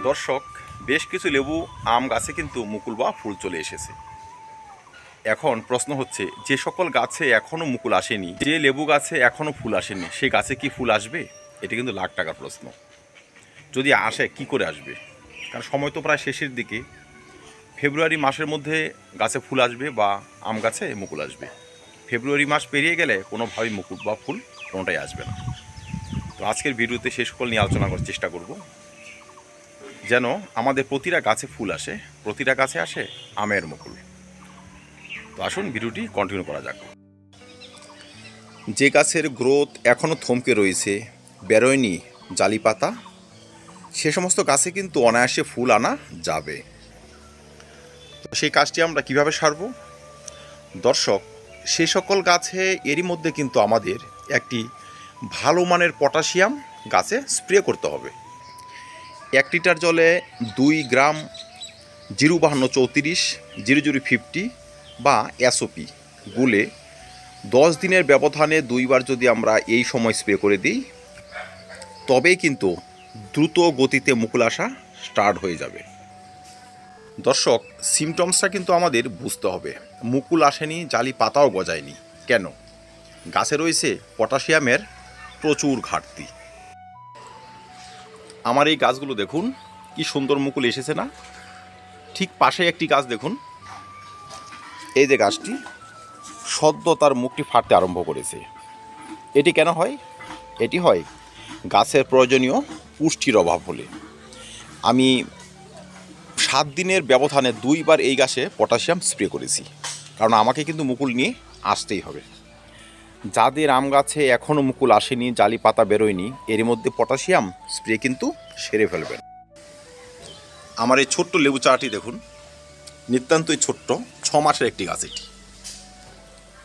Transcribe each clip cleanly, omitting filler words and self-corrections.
দর্শক, বেশ কিছু লেবু আম গাছে কিন্তু মুকুল বা ফুল চলে এসেছে। এখন প্রশ্ন হচ্ছে, যে সকল গাছে এখনও মুকুল আসেনি, যে লেবু গাছে এখনও ফুল আসেনি, সেই গাছে কি ফুল আসবে? এটা কিন্তু লাখ টাকার প্রশ্ন। যদি আসে, কি করে আসবে? কারণ সময় তো প্রায় শেষের দিকে। ফেব্রুয়ারি মাসের মধ্যে গাছে ফুল আসবে বা আম গাছে মুকুল আসবে। ফেব্রুয়ারি মাস পেরিয়ে গেলে কোনোভাবেই মুকুল বা ফুল কোনোটাই আসবে না। তো আজকের ভিডিওতে সে সকল নিয়ে আলোচনা করার চেষ্টা করব, যেন আমাদের প্রতিটা গাছে ফুল আসে, প্রতিটা গাছে আসে আমের মুকুল। তো আসুন ভিডিওটি কন্টিনিউ করা যাক। যে গাছের গ্রোথ এখনও থমকে রয়েছে, বেরোয়নি জালি পাতা, সে সমস্ত গাছে কিন্তু অনায়াসে ফুল আনা যাবে। তো সেই কাজটি আমরা কিভাবে সারব? দর্শক, সে সকল গাছে এরই মধ্যে কিন্তু আমাদের একটি ভালো মানের পটাশিয়াম গাছে স্প্রে করতে হবে। 1 লিটার জলে 2 গ্রাম 05234 0050 বা এসওপি গুলে 10 দিনের ব্যবধানে 2 বার যদি আমরা এই সময় স্প্রে করে দিই, তবেই কিন্তু দ্রুত গতিতে মুকুল আসা স্টার্ট হয়ে যাবে। দর্শক, সিমটমসটা কিন্তু আমাদের বুঝতে হবে। মুকুল আসেনি, জালি পাতাও গজায়নি, কেন? গাছে রয়েছে পটাশিয়ামের প্রচুর ঘাটতি। আমার এই গাছগুলো দেখুন, কি সুন্দর মুকুল এসেছে না? ঠিক পাশে একটি গাছ দেখুন, এই যে গাছটি সদ্য তার মুখটি ফাটতে আরম্ভ করেছে। এটি কেন হয়? এটি হয় গাছের প্রয়োজনীয় পুষ্টির অভাব হলে। আমি 7 দিনের ব্যবধানে 2 বার এই গাছে পটাশিয়াম স্প্রে করেছি, কারণ আমাকে কিন্তু মুকুল নিয়ে আসতেই হবে। যাদের আম গাছে এখনও মুকুল আসেনি, জালি পাতা বেরোয়নি, এর মধ্যে পটাশিয়াম স্প্রে কিন্তু সেরে ফেলবেন। আমার এই ছোট্ট লেবু চারাটি দেখুন, নিতান্তই ছোট্ট, 6 মাসের একটি গাছ এটি,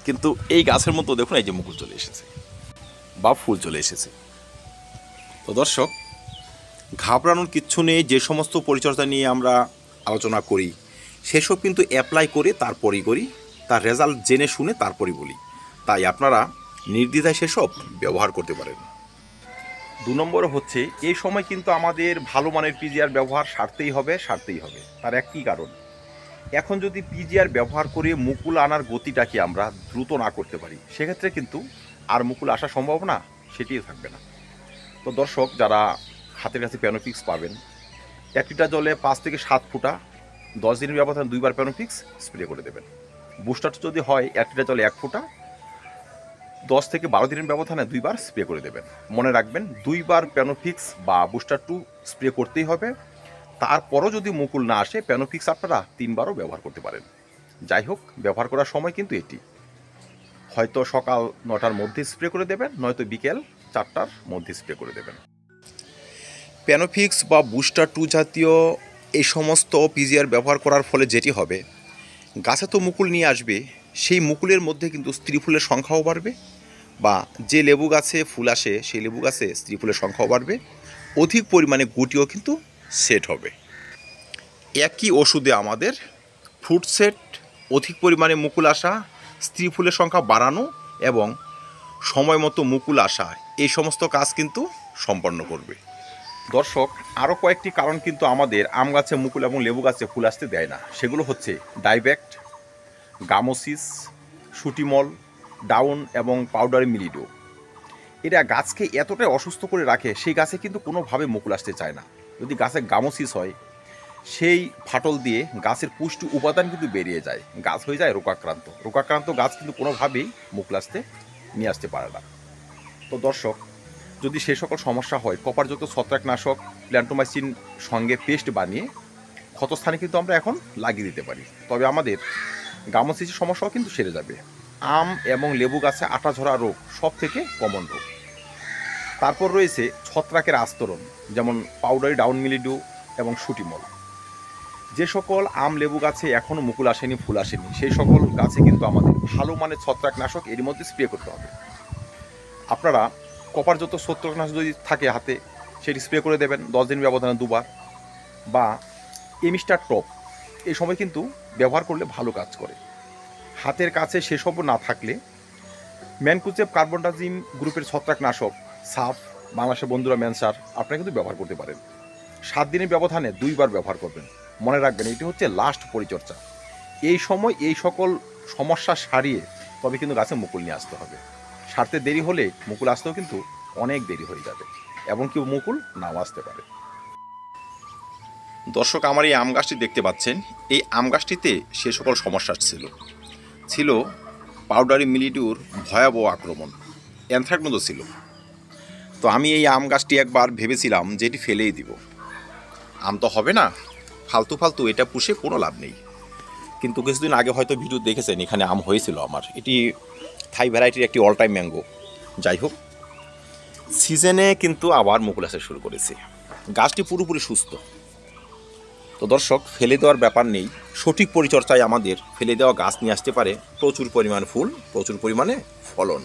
কিন্তু এই গাছের মতো দেখুন এই যে মুকুল চলে এসেছে বা ফুল চলে এসেছে। তো দর্শক, ঘাবড়ানোর কিচ্ছু নেই। যে সমস্ত পরিচর্যা নিয়ে আমরা আলোচনা করি, সেসব কিন্তু অ্যাপ্লাই করে তারপরই করি, তার রেজাল্ট জেনে শুনে তারপরই বলি। তাই আপনারা নির্দ্বিধায় সেসব ব্যবহার করতে পারেন। 2 নম্বর হচ্ছে, এই সময় কিন্তু আমাদের ভালো মানের পিজিআর ব্যবহার সারতেই হবে। তার একটি কারণ, এখন যদি পিজিআর ব্যবহার করে মুকুল আনার গতিটাকে আমরা দ্রুত না করতে পারি, সেক্ষেত্রে কিন্তু আর মুকুল আসা সম্ভাবনা সেটিও থাকবে না। তো দর্শক, যারা হাতের কাছে প্যানোফিক্স পাবেন, 1 লিটার জলে 5 থেকে 7 ফোঁটা 10 দিনের ব্যবধানে 2 বার প্যানোফিক্স স্প্রে করে দেবেন। বুস্টার যদি হয় 1 লিটার জলে 1 ফোঁটা 10 থেকে 12 দিনের ব্যবধানে 2 বার স্প্রে করে দেবেন। মনে রাখবেন, 2 বার প্যানোফিক্স বা বুস্টার 2 স্প্রে করতেই হবে। তারপরও যদি মুকুল না আসে, প্যানোফিক্স আপনারা 3 বারও ব্যবহার করতে পারেন। যাই হোক, ব্যবহার করার সময় কিন্তু এটি হয়তো সকাল 9টার মধ্যে স্প্রে করে দেবেন, নয়তো বিকেল 4টার মধ্যে স্প্রে করে দেবেন। প্যানোফিক্স বা বুস্টার 2 জাতীয় এই সমস্ত পিজিআর ব্যবহার করার ফলে যেটি হবে, গাছে তো মুকুল নিয়ে আসবে, সেই মুকুলের মধ্যে কিন্তু স্ত্রী ফুলের সংখ্যাও বাড়বে, বা যে লেবু গাছে ফুল আসে সেই লেবু গাছে স্ত্রী ফুলের সংখ্যাও বাড়বে, অধিক পরিমাণে গুটিও কিন্তু সেট হবে। একই ওষুধে আমাদের ফ্রুট সেট, অধিক পরিমাণে মুকুল আসা, স্ত্রী ফুলের সংখ্যা বাড়ানো এবং সময় মতো মুকুল আসা, এই সমস্ত কাজ কিন্তু সম্পন্ন করবে। দর্শক, আরও কয়েকটি কারণ কিন্তু আমাদের আম গাছে মুকুল এবং লেবু গাছে ফুল আসতে দেয় না। সেগুলো হচ্ছে ডাইব্যাক্ট, গামোসিস, শুটিমল, ডাউন এবং পাউডারি মিলিডো। এরা গাছকে এতটাই অসুস্থ করে রাখে, সেই গাছে কিন্তু কোনোভাবে মুকুল আসতে চায় না। যদি গাছে গামোসিস হয়, সেই ফাটল দিয়ে গাছের পুষ্টি উপাদান কিন্তু বেরিয়ে যায়, গাছ হয়ে যায় রোগাক্রান্ত গাছ কিন্তু কোনোভাবেই মুকুল আসতে নিয়ে আসতে পারে না। তো দর্শক, যদি সে সকল সমস্যা হয়, কপারজাত ছত্রাকনাশক প্ল্যান্টোমাইসিন সঙ্গে পেস্ট বানিয়ে ক্ষতস্থানে কিন্তু আমরা এখন লাগিয়ে দিতে পারি, তবে আমাদের গামোসিসের সমস্যাও কিন্তু সেরে যাবে। আম এবং লেবু গাছে আটা ঝরা রোগ সব থেকে কমন রোগ। তারপর রয়েছে ছত্রাকের আস্তরণ, যেমন পাউডারি ডাউন মিলিডিউ এবং শুটিমল। যে সকল আম লেবু গাছে এখনও মুকুল আসেনি, ফুল আসেনি, সেই সকল গাছে কিন্তু আমাদের ভালো মানের ছত্রাকনাশক এর মধ্যে স্প্রে করতে হবে। আপনারা কপারজাত ছত্রাকনাশক যদি থাকে হাতে, সেটি স্প্রে করে দেবেন 10 দিন ব্যবধানে 2 বার, বা এমিস্টার টপ এই সময় কিন্তু ব্যবহার করলে ভালো কাজ করে। হাতের কাছে সেসব না থাকলে ম্যানকোজেব কার্বনডাজিম গ্রুপের ছত্রাকনাশক সাফ, বাংলাদেশের বন্ধুরা ম্যানসার, আপনারা কিন্তু ব্যবহার করতে পারেন। 7 দিনের ব্যবধানে 2 বার ব্যবহার করবেন। মনে রাখবেন এটি হচ্ছে লাস্ট পরিচর্যা। এই সময় এই সকল সমস্যা সারিয়ে তবে কিন্তু গাছে মুকুল নিয়ে আসতে হবে। সারতে দেরি হলে মুকুল আসতেও কিন্তু অনেক দেরি হয়ে যাবে এবং কেউ মুকুল নাও আসতে পারে। দর্শক, আমার এই আম গাছটি দেখতে পাচ্ছেন, এই আম গাছটিতে সে সকল সমস্যা ছিল পাউডারি মিলিডিউর ভয়াবহ আক্রমণ, অ্যানথ্রাকনোজ ছিল। তো আমি এই আম গাছটি একবার ভেবেছিলাম যে এটি ফেলেই দিব, আম তো হবে না, ফালতু এটা পুষে কোনো লাভ নেই। কিন্তু কিছুদিন আগে হয়তো ভিডিও দেখেছেন, এখানে আম হয়েছিল আমার। এটি থাই ভ্যারাইটির একটি অল টাইম ম্যাঙ্গো। যাই হোক, সিজনে কিন্তু আবার মুকুল আসা শুরু করেছে, গাছটি পুরোপুরি সুস্থ। তো দর্শক, ফেলে দেওয়ার ব্যাপার নেই, সঠিক পরিচর্যায় আমাদের ফেলে দেওয়া গাছ নিয়ে আসতে পারে প্রচুর পরিমাণ ফুল, প্রচুর পরিমাণে ফলন।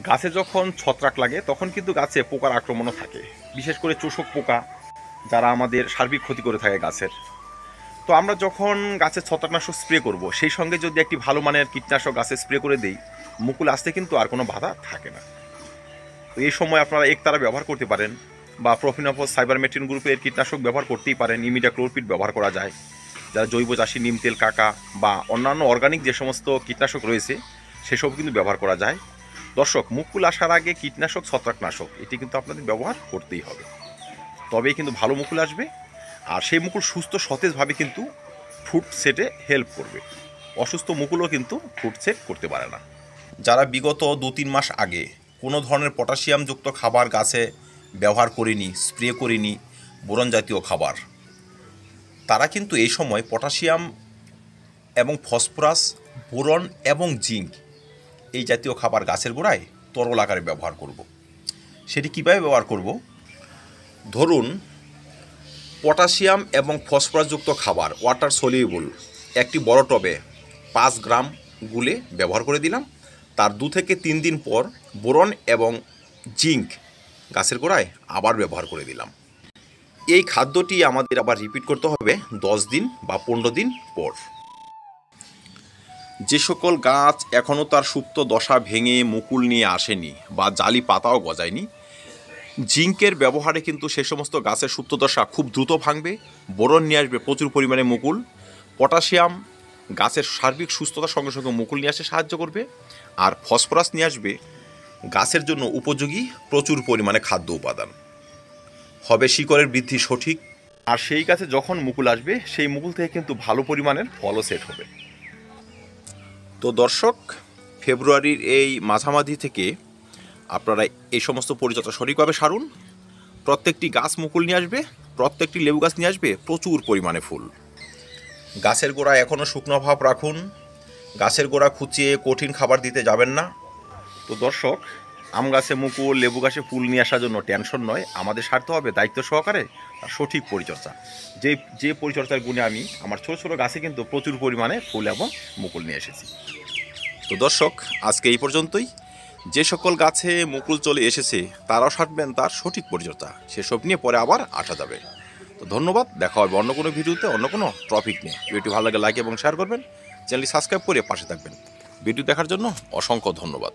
গাছে যখন ছত্রাক লাগে তখন কিন্তু গাছে পোকার আক্রমণও থাকে, বিশেষ করে চোষক পোকা, যারা আমাদের সার্বিক ক্ষতি করে থাকে গাছের। তো আমরা যখন গাছের ছত্রাকনাশক স্প্রে করব, সেই সঙ্গে যদি একটি ভালো মানের কীটনাশক গাছে স্প্রে করে দেই, মুকুল আসতে কিন্তু আর কোনো বাধা থাকে না। তো এই সময় আপনারা একতারা ব্যবহার করতে পারেন, বা প্রোফিনোফস সাইবারমেথ্রিন গ্রুপের কীটনাশক ব্যবহার করতেই পারেন। ইমিডাক্লোরপিড ব্যবহার করা যায়, যারা জৈব চাষি, নিম তেল, কাকা বা অন্যান্য অর্গানিক যে সমস্ত কীটনাশক রয়েছে সেসব কিন্তু ব্যবহার করা যায়। দর্শক, মুকুল আসার আগে কীটনাশক, ছত্রাকনাশক এটি কিন্তু আপনাদের ব্যবহার করতেই হবে, তবেই কিন্তু ভালো মুকুল আসবে। আর সেই মুকুল সুস্থ সতেজভাবে কিন্তু ফ্রুট সেটে হেল্প করবে। অসুস্থ মুকুলও কিন্তু ফ্রুট সেট করতে পারে না। যারা বিগত 2-3 মাস আগে কোনো ধরনের পটাশিয়ামযুক্ত খাবার গাছে ব্যবহার করিনি, স্প্রে করিনি, বোরন জাতীয় খাবার, তারা কিন্তু এই সময় পটাশিয়াম এবং ফসফরাস, বোরন এবং জিঙ্ক এই জাতীয় খাবার গাছের গোড়ায় তরল আকারে ব্যবহার করব। সেটি কীভাবে ব্যবহার করব? ধরুন, পটাশিয়াম এবং ফসফরাসযুক্ত খাবার ওয়াটার সলিউবল একটি বড় টবে 5 গ্রাম গুলে ব্যবহার করে দিলাম। তার 2 থেকে 3 দিন পর বোরন এবং জিঙ্ক গাছের গোড়ায় আবার ব্যবহার করে দিলাম। এই খাদ্যটি আমাদের আবার রিপিট করতে হবে 10 দিন বা 15 দিন পর। যে সকল গাছ এখনও তার সুপ্ত দশা ভেঙে মুকুল নিয়ে আসেনি বা জালি পাতাও গজায়নি, জিঙ্কের ব্যবহারে কিন্তু সে সমস্ত গাছের সুপ্তদশা খুব দ্রুত ভাঙবে, বোরন নিয়ে আসবে প্রচুর পরিমাণে মুকুল, পটাশিয়াম গাছের সার্বিক সুস্থতার সঙ্গে সঙ্গে মুকুল নিয়ে আসতে সাহায্য করবে, আর ফসফরাস নিয়ে আসবে গাছের জন্য উপযোগী প্রচুর পরিমাণে খাদ্য উপাদান। হবে শিকড়ের বৃদ্ধি সঠিক, আর সেই গাছে যখন মুকুল আসবে সেই মুকুল থেকে কিন্তু ভালো পরিমাণের ফলও সেট হবে। তো দর্শক, ফেব্রুয়ারির এই মাঝামাঝি থেকে আপনারা এই সমস্ত পরিচর্যা সঠিকভাবে সারুন। প্রত্যেকটি গাছ মুকুল নিয়ে আসবে, প্রত্যেকটি লেবু গাছ নিয়ে আসবে প্রচুর পরিমাণে ফুল। গাছের গোড়া এখনও শুকনো ভাব রাখুন, গাছের গোড়া খুঁচিয়ে কঠিন খাবার দিতে যাবেন না। তো দর্শক, আম গাছে মুকুল, লেবু গাছে ফুল নিয়ে আসার জন্য টেনশন নয়, আমাদের সারতে হবে দায়িত্ব সহকারে আর সঠিক পরিচর্যা। যে পরিচর্যার গুণে আমি আমার ছোটো ছোটো গাছে কিন্তু প্রচুর পরিমাণে ফুল এবং মুকুল নিয়ে এসেছি। তো দর্শক, আজকে এই পর্যন্তই। যে সকল গাছে মুকুল চলে এসেছে তারাও সারবেন তার সঠিক পরিচর্যা, সেসব নিয়ে পরে আবার আসা যাবে। তো ধন্যবাদ, দেখা হবে অন্য কোনো ভিডিওতে, অন্য কোনো টপিক নিয়ে। ভিডিওটি ভালো লাগে লাইক এবং শেয়ার করবেন, চ্যানেলটি সাবস্ক্রাইব করে পাশে থাকবেন। ভিডিও দেখার জন্য অসংখ্য ধন্যবাদ।